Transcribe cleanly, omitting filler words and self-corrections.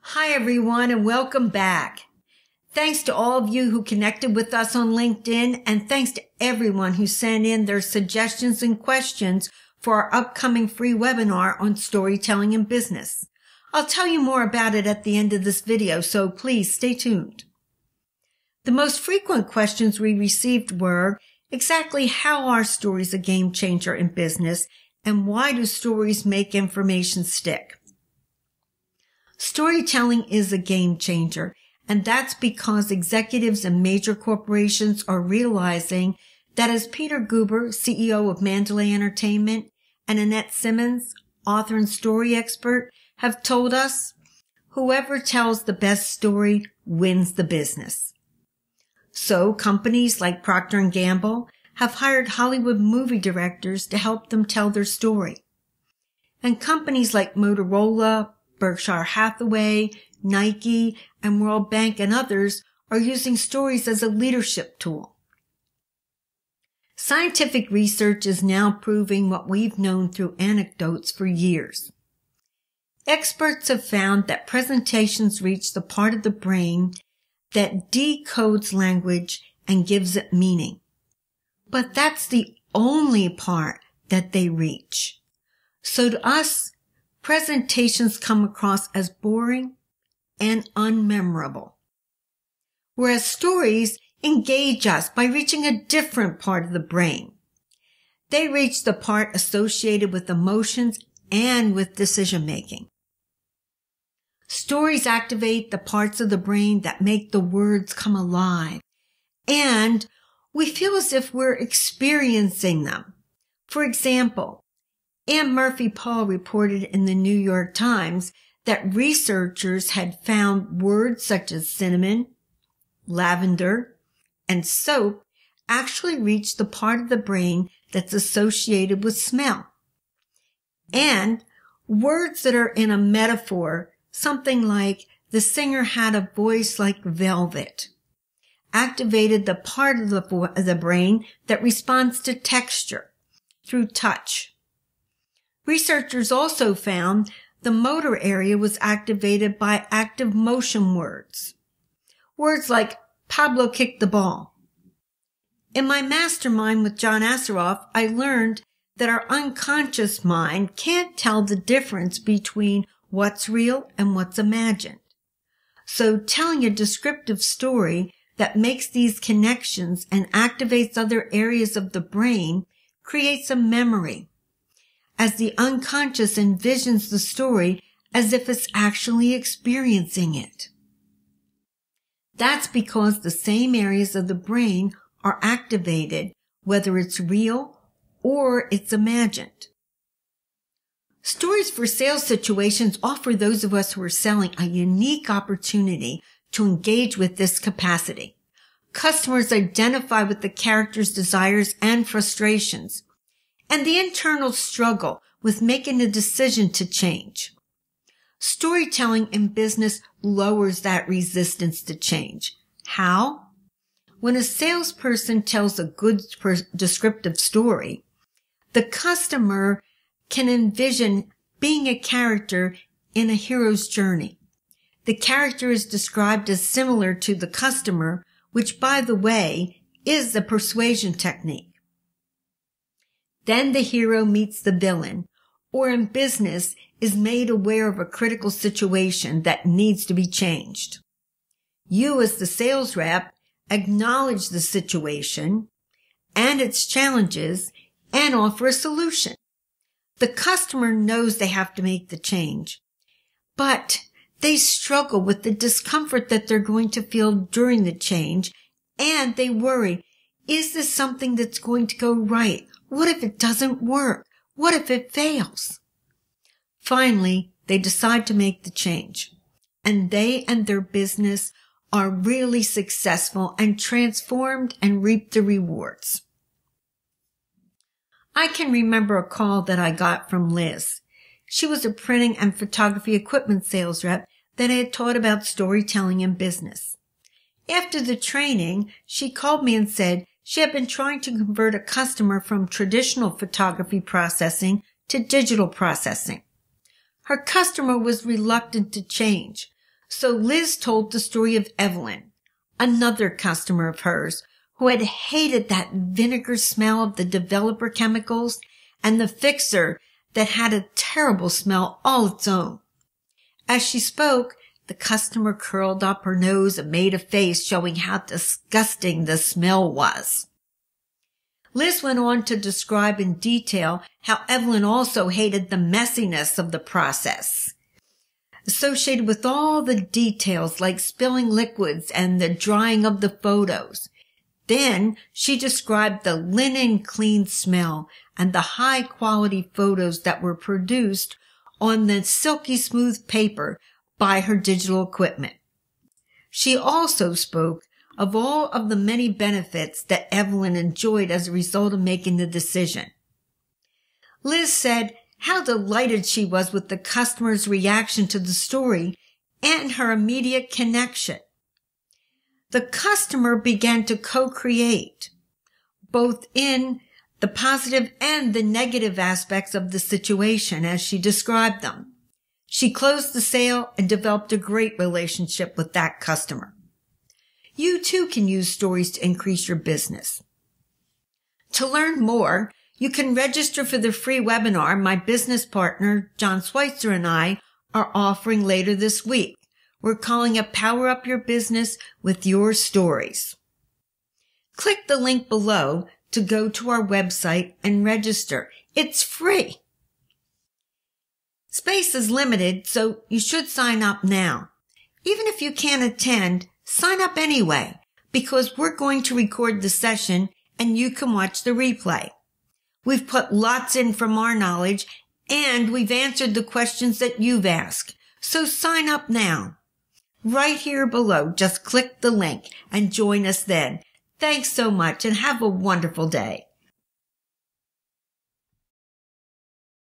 Hi, everyone, and welcome back. Thanks to all of you who connected with us on LinkedIn, and thanks to everyone who sent in their suggestions and questions for our upcoming free webinar on storytelling in business. I'll tell you more about it at the end of this video, so please stay tuned. The most frequent questions we received were exactly how are stories a game changer in business, and why do stories make information stick? Storytelling is a game changer, and that's because executives in major corporations are realizing that, as Peter Guber, CEO of Mandalay Entertainment, and Annette Simmons, author and story expert, have told us, whoever tells the best story wins the business. So companies like Procter & Gamble have hired Hollywood movie directors to help them tell their story. And companies like Motorola, Berkshire Hathaway, Nike, and World Bank and others are using stories as a leadership tool. Scientific research is now proving what we've known through anecdotes for years. Experts have found that presentations reach the part of the brain that decodes language and gives it meaning. But that's the only part that they reach. So to us, presentations come across as boring and unmemorable, whereas stories engage us by reaching a different part of the brain. They reach the part associated with emotions and with decision-making. Stories activate the parts of the brain that make the words come alive, and we feel as if we're experiencing them. For example, Anne Murphy-Paul reported in the New York Times that researchers had found words such as cinnamon, lavender, and soap actually reach the part of the brain that's associated with smell. And words that are in a metaphor, something like the singer had a voice like velvet, activated the part of the brain that responds to texture through touch. Researchers also found the motor area was activated by active motion words. Words like Pablo kicked the ball. In my mastermind with John Assaraf, I learned that our unconscious mind can't tell the difference between what's real and what's imagined. So telling a descriptive story that makes these connections and activates other areas of the brain creates a memory, as the unconscious envisions the story as if it's actually experiencing it. That's because the same areas of the brain are activated, whether it's real or it's imagined. Stories for sales situations offer those of us who are selling a unique opportunity to engage with this capacity. Customers identify with the characters' desires and frustrations, and the internal struggle with making a decision to change. Storytelling in business lowers that resistance to change. How? When a salesperson tells a good descriptive story, the customer can envision being a character in a hero's journey. The character is described as similar to the customer, which, by the way, is the persuasion technique. Then the hero meets the villain, or in business is made aware of a critical situation that needs to be changed. You, as the sales rep, acknowledge the situation and its challenges and offer a solution. The customer knows they have to make the change, but they struggle with the discomfort that they're going to feel during the change, and they worry, is this something that's going to go right? What if it doesn't work? What if it fails? Finally, they decide to make the change, and they and their business are really successful and transformed and reap the rewards. I can remember a call that I got from Liz. She was a printing and photography equipment sales rep that had taught about storytelling in business. After the training, she called me and said she had been trying to convert a customer from traditional photography processing to digital processing. Her customer was reluctant to change, So Liz told the story of Evelyn, another customer of hers, who had hated that vinegar smell of the developer chemicals and the fixer that had a terrible smell all its own. As she spoke, the customer curled up her nose and made a face showing how disgusting the smell was. Liz went on to describe in detail how Evelyn also hated the messiness of the process, associated with all the details like spilling liquids and the drying of the photos. Then she described the linen clean smell and the high quality photos that were produced on the silky smooth paper by her digital equipment. She also spoke of all of the many benefits that Evelyn enjoyed as a result of making the decision. Liz said how delighted she was with the customer's reaction to the story and her immediate connection. The customer began to co-create, both in the positive and the negative aspects of the situation as she described them. She closed the sale and developed a great relationship with that customer. You too can use stories to increase your business. To learn more, you can register for the free webinar my business partner, John Schweitzer, and I are offering later this week. We're calling it Power Up Your Business with Your Stories. Click the link below to go to our website and register. It's free. Space is limited, so you should sign up now. Even if you can't attend, sign up anyway, because we're going to record the session and you can watch the replay. We've put lots in from our knowledge and we've answered the questions that you've asked. So sign up now. Right here below, just click the link and join us then. Thanks so much and have a wonderful day.